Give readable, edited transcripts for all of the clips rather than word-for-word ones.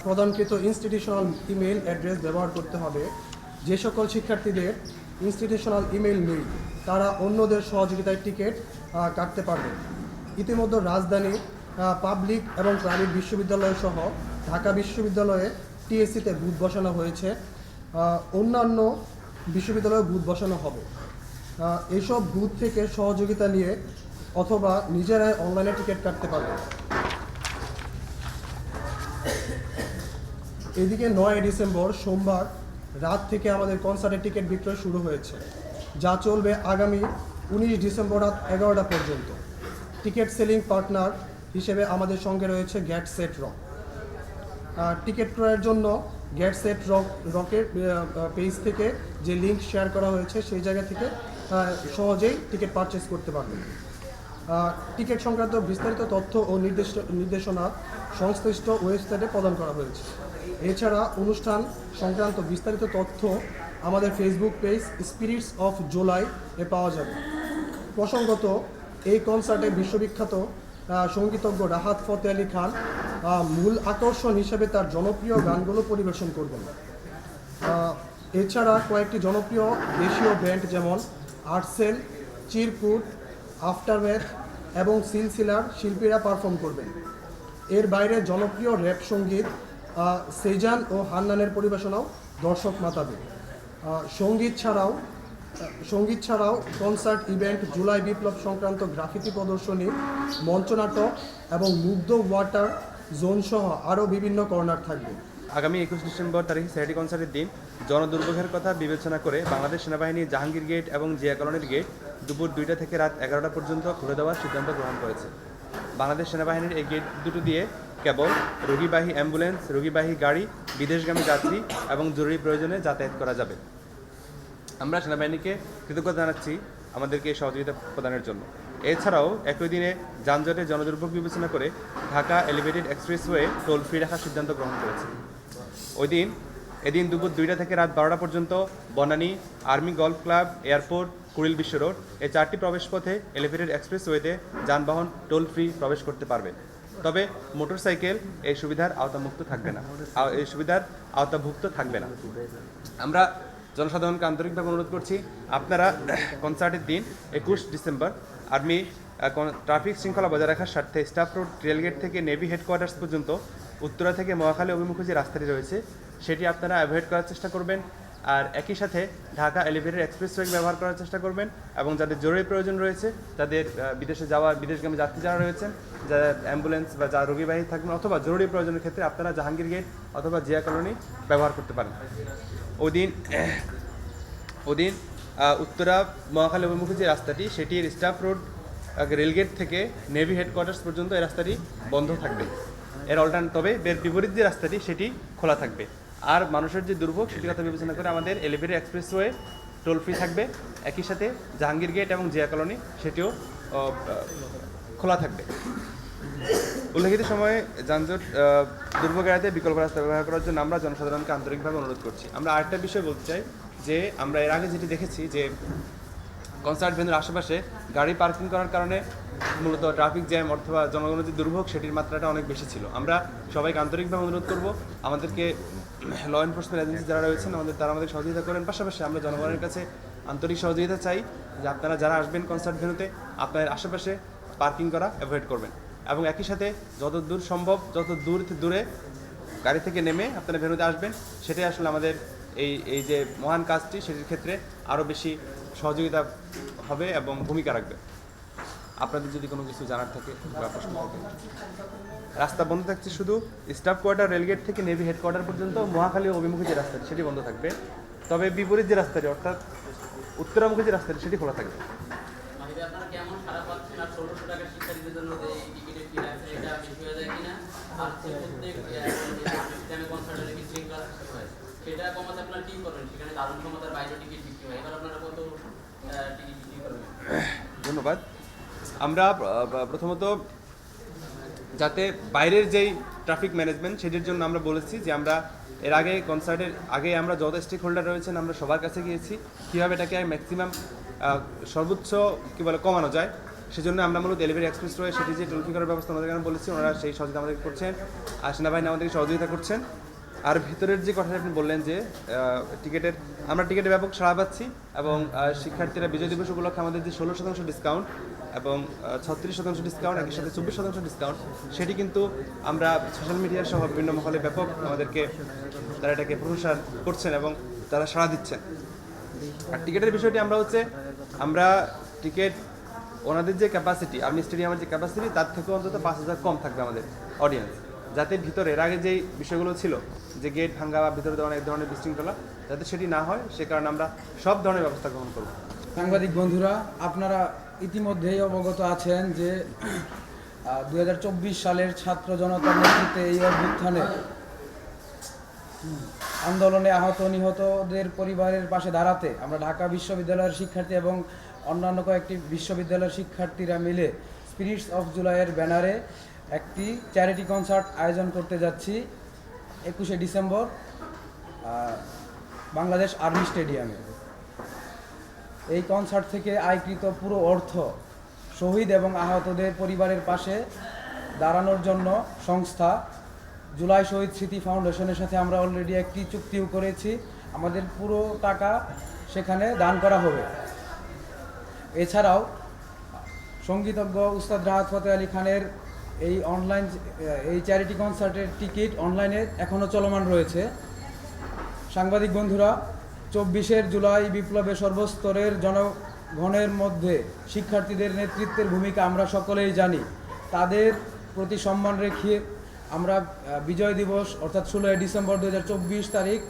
প্রদানকৃত institutional email address ব্যবহার করতে হবে। যে সকল শিক্ষার্থীদের ইনস্টিটিউশনাল ইমেইল নেই তারা অন্যদের সহযোগিতায় টিকিট কাটতে পারবে। ইতিমধ্যে রাজধানী পাবলিক এবং প্রাইভেট বিশ্ববিদ্যালয় সহ ঢাকা বিশ্ববিদ্যালয়ে টিএসসিতে বুথ বসানো হয়েছে। অন্যান্য বিশ্ববিদ্যালয়ে বুথ বসানো হবে। এইসব বুথ থেকে সহযোগিতা নিয়ে অথবা নিজেরাই অনলাইনে টিকিট কাটতে পারবে। এদিকে 9 ডিসেম্বর সোমবার রাত থেকে আমাদের কনসার্টের টিকিট বিক্রয় শুরু হয়েছে, যা চলবে আগামী 19 ডিসেম্বর রাত 11টা পর্যন্ত। টিকিট সেলিং পার্টনার হিসেবে আমাদের সঙ্গে রয়েছে গেট সেট রক। টিকিট ক্রয়ের জন্য গেট সেট রকের পেজ থেকে যে লিঙ্ক শেয়ার করা হয়েছে সেই জায়গা থেকে সহজেই টিকিট পারচেস করতে পারবেন। টিকিট সংক্রান্ত বিস্তারিত তথ্য ও নির্দেশনা সংশ্লিষ্ট ওয়েবসাইটে প্রদান করা হয়েছে। এছাড়া অনুষ্ঠান সংক্রান্ত বিস্তারিত তথ্য আমাদের Facebook page spirits of July এ পাওয়া যাবে। প্রসঙ্গত, এই কনসার্টে বিশ্ববিখ্যাত সঙ্গীতজ্ঞ রাহাত ফতেহ আলী খান মূল আকর্ষণ হিসেবে তার জনপ্রিয় গানগুলো পরিবেশন করবেন। এছাড়া কয়েকটি জনপ্রিয় দেশীয় ব্যান্ড যেমন আর্টসেল, চিরকুট, আফটারম্যাথ এবং সিলসিলার শিল্পীরা পারফর্ম করবেন। এর বাইরে জনপ্রিয় র্যাপ সঙ্গীত সেজান ও হান্নানের পরিবেশনাও দর্শক মাতাবে। সঙ্গীত ছাড়াও কনসার্ট ইভেন্ট, জুলাই বিপ্লব সংক্রান্ত গ্রাফিতি প্রদর্শনী, মঞ্চনাটক এবং মুগ্ধ ওয়াটার জোন সহ আরও বিভিন্ন কর্নার থাকবে। আগামী 21 ডিসেম্বর তারিখে স্যাটারডে কনসার্টের দিন জনদুর্ভোগের কথা বিবেচনা করে বাংলাদেশ সেনাবাহিনী জাহাঙ্গীর গেট এবং জিয়া কলোনির গেট দুপুর 2টা থেকে রাত 11টা পর্যন্ত খুলে দেওয়ার সিদ্ধান্ত গ্রহণ করেছে। বাংলাদেশ সেনাবাহিনীর এই গেট দুটো দিয়ে কেবল রোগীবাহী অ্যাম্বুলেন্স, রোগীবাহী গাড়ি, বিদেশগামী যাত্রী এবং জরুরি প্রয়োজনে যাতায়াত করা যাবে। আমরা সেনাবাহিনীকে কৃতজ্ঞতা জানাচ্ছি আমাদেরকে সহযোগিতা প্রদানের জন্য। এছাড়াও একই দিনে যানজটের জনদুর্ভোগ বিবেচনা করে Dhaka elevated expressway toll free রাখার সিদ্ধান্ত গ্রহণ করেছে। এদিন দুপুর 2টা থেকে রাত 12টা পর্যন্ত Banani, army golf club, airport, Kuril বিশ্ব রোড এই 4টি প্রবেশপথে এলিভেটেড এক্সপ্রেসওয়েতে যানবাহন টোল ফ্রি প্রবেশ করতে পারবে। তবে মোটরসাইকেল এই সুবিধার আওতাভুক্ত থাকবে না। আমরা জনসাধারণকে আন্তরিকভাবে অনুরোধ করছি, আপনারা কনসার্টের দিন 21 ডিসেম্বর আর্মি ট্রাফিক শৃঙ্খলা বজায় রাখার স্বার্থে স্টাফ রোড, রেলগেট থেকে নেভি হেডকোয়ার্টার্স পর্যন্ত উত্তরা থেকে মহাখালী অভিমুখে যে রাস্তাটি রয়েছে সেটি আপনারা অ্যাভয়েড করার চেষ্টা করবেন। আর একই সাথে ঢাকা এলিভেটেড এক্সপ্রেসওয়ে ব্যবহার করার চেষ্টা করবেন এবং যাদের জরুরি প্রয়োজন রয়েছে, যাদের বিদেশগামী যাত্রী যারা রয়েছেন, যারা অ্যাম্বুলেন্স বা যা রোগীবাহী থাকবেন অথবা জরুরি প্রয়োজনের ক্ষেত্রে আপনারা জাহাঙ্গীর গেট অথবা জিয়া কলোনি ব্যবহার করতে পারেন। ওদিন উত্তরা মহাখালী অভিমুখী যে রাস্তাটি সেটির স্টাফ রোড, রেলগেট থেকে নেভি হেডকোয়ার্টার্স পর্যন্ত এই রাস্তাটি বন্ধ থাকবে। তবে এর বিপরীত যে রাস্তাটি সেটি খোলা থাকবে। আর মানুষের যে দুর্ভোগ সেটির কথা বিবেচনা করে আমাদের এলিভেটেড এক্সপ্রেসওয়ে টোল ফ্রি থাকবে। একই সাথে জাহাঙ্গীর গেট এবং জিয়া কলোনি সেটিও খোলা থাকবে। উল্লেখিত সময়ে যানজট দুর্ভোগ এড়াতে বিকল্প রাস্তা ব্যবহার করার জন্য আমরা জনসাধারণকে আন্তরিকভাবে অনুরোধ করছি। আমরা আরেকটা বিষয় বলতে চাই যে আমরা এর আগে যেটি দেখেছি যে কনসার্ট ভেন্যুর আশেপাশে গাড়ি পার্কিং করার কারণে মূলত ট্রাফিক জ্যাম অথবা জনগণের যে দুর্ভোগ সেটির মাত্রাটা অনেক বেশি ছিল। আমরা সবাইকে আন্তরিকভাবে অনুরোধ করব আমাদেরকে ল এনফোর্সমেন্ট এজেন্সি যারা রয়েছেন তারা আমাদের সহযোগিতা করেন। পাশাপাশি আমরা জনগণের কাছে আন্তরিক সহযোগিতা চাই যে আপনারা যারা আসবেন কনসার্ট ভেন্যুতে আপনাদের আশেপাশে পার্কিং করা অ্যাভয়েড করবেন এবং একই সাথে যত দূর সম্ভব যত দূরে গাড়ি থেকে নেমে আপনারা ভেন্যুতে আসবেন। সেটাই আসলে আমাদের এই যে মহান কাজটি সেটির ক্ষেত্রে আরও বেশি সহযোগিতা হবে এবং ভূমিকা রাখবে। আপনাদের যদি কোনো কিছু জানার থাকে বা প্রশ্ন থাকে। রাস্তা বন্ধ থাকছে শুধু স্টাফ কোয়ার্টার, রেলগেট থেকে নেভি হেডকোয়ার্টার পর্যন্ত মহাখালী অভিমুখী যে রাস্তাটি সেটি বন্ধ থাকবে। তবে বিপরীত যে রাস্তাটি অর্থাৎ উত্তরামুখী যে রাস্তাটি সেটি খোলা থাকবে। ধন্যবাদ। আমরা প্রথমত যাতে বাইরের যেই ট্রাফিক ম্যানেজমেন্ট সেটির জন্য আমরা বলেছি যে আমরা এর আগে কনসার্টের আগে আমরা যত স্টেক হোল্ডার রয়েছেন আমরা সবার কাছে গিয়েছি কীভাবে এটাকে ম্যাক্সিমাম সর্বোচ্চ কমানো যায় সেজন্য আমরা মূলত ডেলিভারি এক্সপ্রেস রয়ে সেটি যে টোল ফি করার ব্যবস্থা আমাদের কারণে বলেছি, ওনারা সেই সহযোগিতা আমাদের করছেন, আর সেনাবাহিনী আমাদেরকে সহযোগিতা করছেন। আর ভিতরের যে কথাটা আপনি বললেন যে আমরা টিকিটের ব্যাপক সাড়া পাচ্ছি, এবং শিক্ষার্থীরা বিজয় দিবস উপলক্ষে আমাদের যে 16% ডিসকাউন্ট এবং 36% ডিসকাউন্ট, একই সাথে 24% ডিসকাউন্ট, সেটি কিন্তু আমরা সোশ্যাল মিডিয়া সহ বিভিন্ন মহলে ব্যাপক আমাদেরকে তারা এটাকে প্রশংসা করছেন এবং তারা সাড়া দিচ্ছেন। আর টিকিটের বিষয়টি আমরা টিকিট ওনাদের যে ক্যাপাসিটি, আর্মি স্টেডিয়ামের যে ক্যাপাসিটি তার থেকে অন্তত 5,000 কম থাকবে আমাদের অডিয়েন্স, যাতে ভিতরে এর আগে যেই বিষয়গুলো ছিল যে গেট ভাঙ্গা বা ভিতরে অনেক ধরনের বিশৃঙ্খলা, যাতে সেটি না হয় সে কারণে আমরা সব ধরনের ব্যবস্থা গ্রহণ করব। সাংবাদিক বন্ধুরা, আপনারা ইতিমধ্যেই অবগত আছেন যে 2024 সালের ছাত্র জনতার নেতৃত্বে এই অভ্যুত্থানে আন্দোলনে আহত নিহতদের পরিবারের পাশে দাঁড়াতে আমরা ঢাকা বিশ্ববিদ্যালয়ের শিক্ষার্থী এবং অন্যান্য কয়েকটি বিশ্ববিদ্যালয়ের শিক্ষার্থীরা মিলে স্পিরিটস অফ জুলাইয়ের ব্যানারে একটি চ্যারিটি কনসার্ট আয়োজন করতে যাচ্ছি 21শে ডিসেম্বর বাংলাদেশ আর্মি স্টেডিয়ামে। এই কনসার্ট থেকে আয়কৃত পুরো অর্থ শহীদ এবং আহতদের পরিবারের পাশে দাঁড়ানোর জন্য সংস্থা জুলাই শহীদ স্মৃতি ফাউন্ডেশনের সাথে আমরা অলরেডি একটি চুক্তিও করেছি। আমাদের পুরো টাকা সেখানে দান করা হবে। এছাড়াও সঙ্গীতজ্ঞ উস্তাদ রাহাত ফতেহ আলী খানের এই চ্যারিটি কনসার্টের টিকিট অনলাইনে এখনও চলমান রয়েছে। সাংবাদিক বন্ধুরা, 24 জুলাই বিপ্লবে সর্বস্তরের জনগণের মধ্যে শিক্ষার্থীদের নেতৃত্বের ভূমিকা আমরা সকলেই জানি। তাদের প্রতি সম্মান রেখে আমরা বিজয় দিবস অর্থাৎ 16 ডিসেম্বর 2024 তারিখ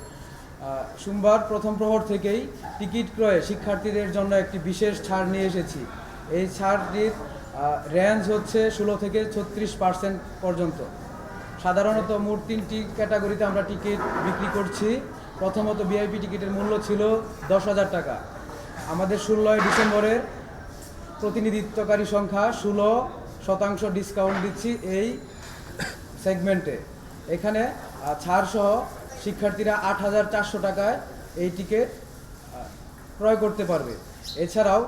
সোমবার প্রথম প্রহর থেকেই টিকিট ক্রয়ে শিক্ষার্থীদের জন্য একটি বিশেষ ছাড় নিয়ে এসেছি। এই ছাড়টির রেঞ্জ হচ্ছে 16 থেকে 36% পর্যন্ত। সাধারণত মোট 3টি ক্যাটাগরিতে আমরা টিকিট বিক্রি করছি। প্রথমত ভিআইপি টিকিটের মূল্য ছিল 10,000 টাকা। আমাদের 16 ডিসেম্বরের প্রতিনিধিত্বকারী সংখ্যা 16% ডিসকাউন্ট দিচ্ছি এই সেগমেন্টে। এখানে ছাড়সহ শিক্ষার্থীরা 8,400 টাকায় এই টিকিট ক্রয় করতে পারবে। এছাড়াও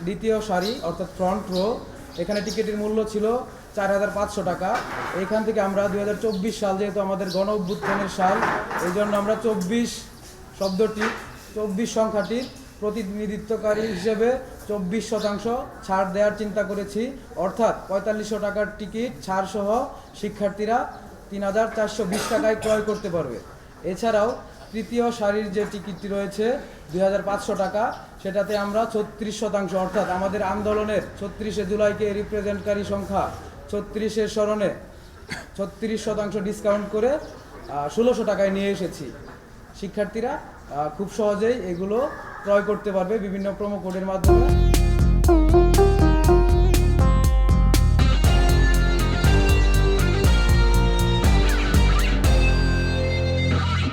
দ্বিতীয় সারি অর্থাৎ ফ্রন্ট রো, এখানে টিকিটের মূল্য ছিল 4,500 টাকা। এইখান থেকে আমরা 2024 সাল, যেহেতু আমাদের গণ অভ্যুত্থানের সাল, এই জন্য আমরা 24 সংখ্যাটির প্রতিনিধিত্বকারী হিসেবে 24% ছাড় দেওয়ার চিন্তা করেছি। অর্থাৎ 4,500 টাকার টিকিট ছাড়সহ শিক্ষার্থীরা 3,420 টাকায় ক্রয় করতে পারবে। এছাড়াও তৃতীয় সারির যে টিকিটটি রয়েছে 2,500 টাকা, সেটাতে আমরা 36% অর্থাৎ আমাদের আন্দোলনের 36শে জুলাইকে রিপ্রেজেন্টকারী সংখ্যা 36-এর স্মরণে 36% ডিসকাউন্ট করে 1,600 টাকায় নিয়ে এসেছি। শিক্ষার্থীরা খুব সহজেই এগুলো ক্রয় করতে পারবে বিভিন্ন প্রোমো কোডের মাধ্যমে।